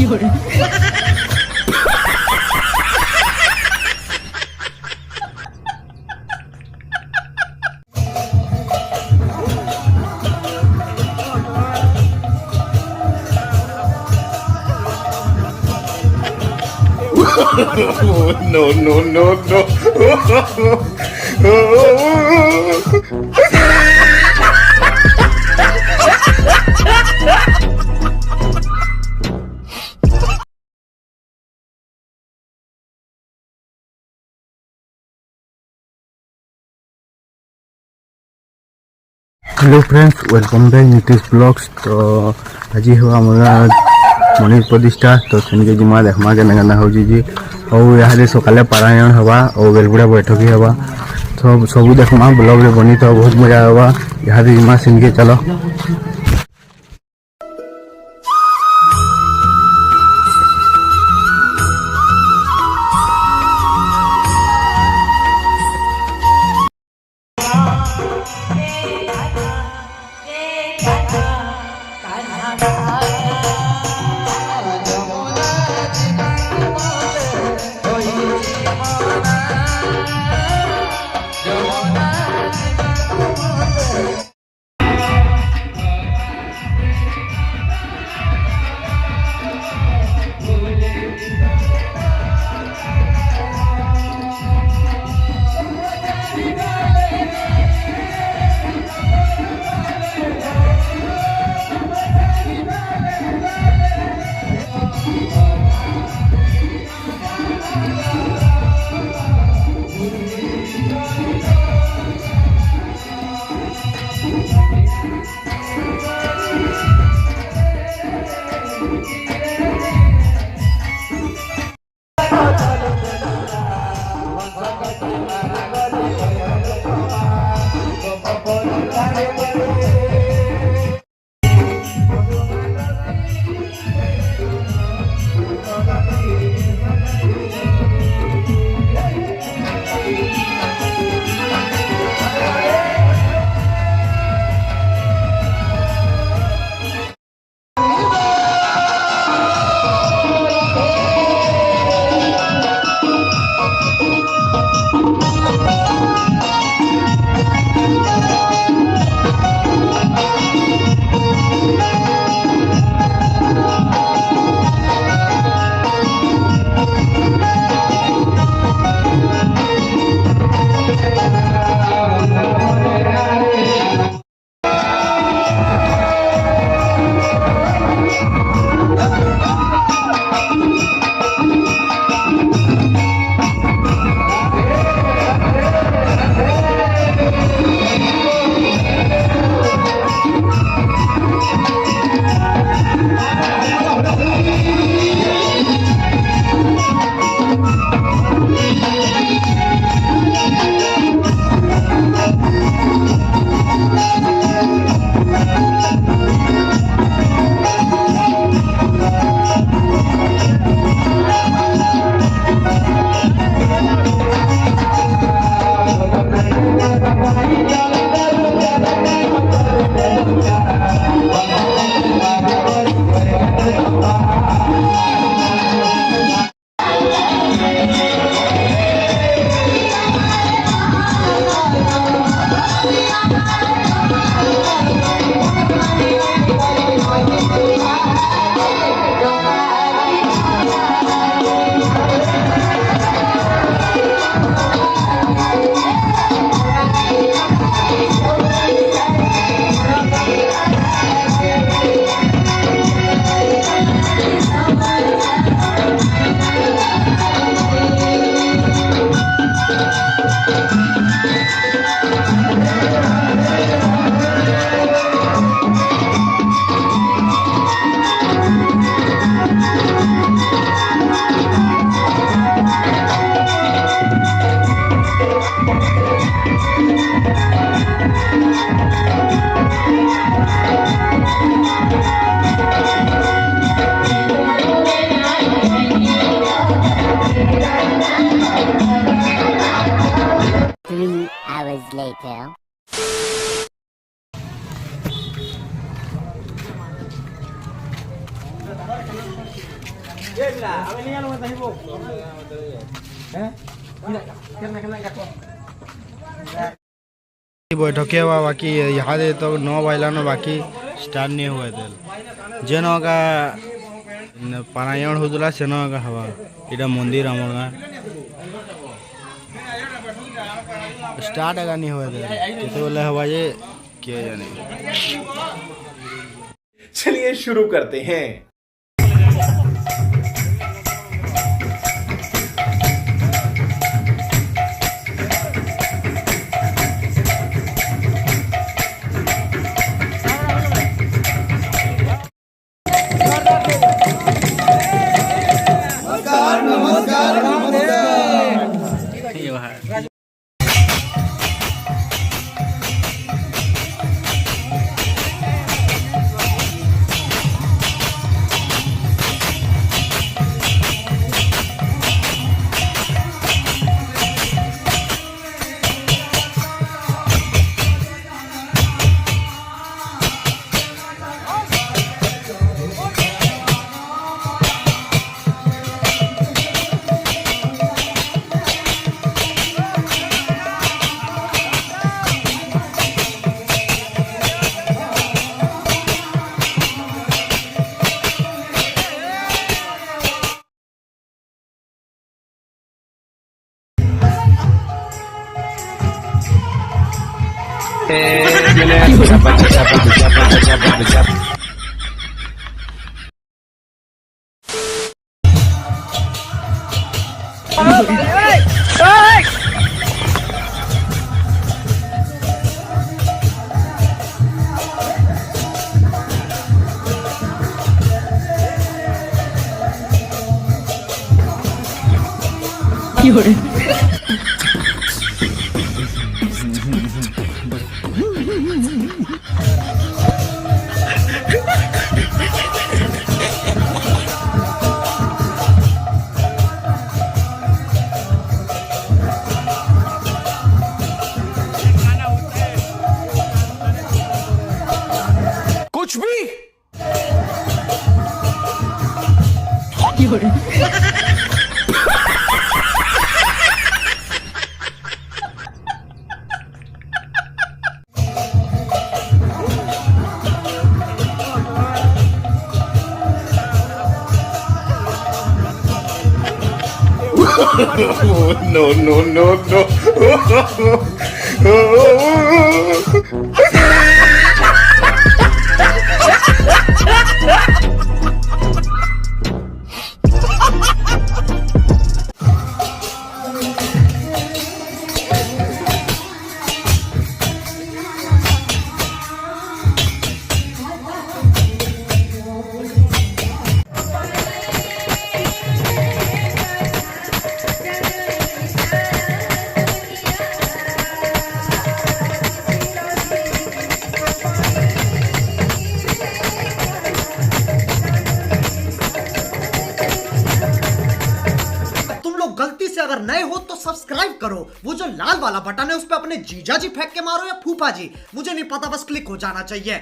No, no, no, no. Hello friends, welcome bank Nitish blogs. तो आज हुआ हमारा मणि प्रतिष्ठा। तो सेनके जिमा देखमा के ना हो जी और यहाँ सकाले पारायण हवा और बेलगुड़ा बैठक ही हवा। तो सब देखमा ब्लॉग रे बनी तो बहुत मजा हवा। यहाँ जिमा सेनके चलो। later. बैठके हुआ बाकी यहाँ दे तो 9 बजलानो बाकी स्टार्ट नहीं हुए थे जेन का पारायण होदुला सेन का हवा इटा मंदिर आमर गाँ स्टार्ट आगा नहीं हुए थे कितने बोले हवा ये क्या जाने। चलिए शुरू करते हैं। कुछ भी No, no, no, no. गलती से अगर नए हो तो सब्सक्राइब करो, वो जो लाल वाला बटन है उस पे अपने जीजा जी फेंक के मारो या फूफा जी, मुझे नहीं पता, बस क्लिक हो जाना चाहिए।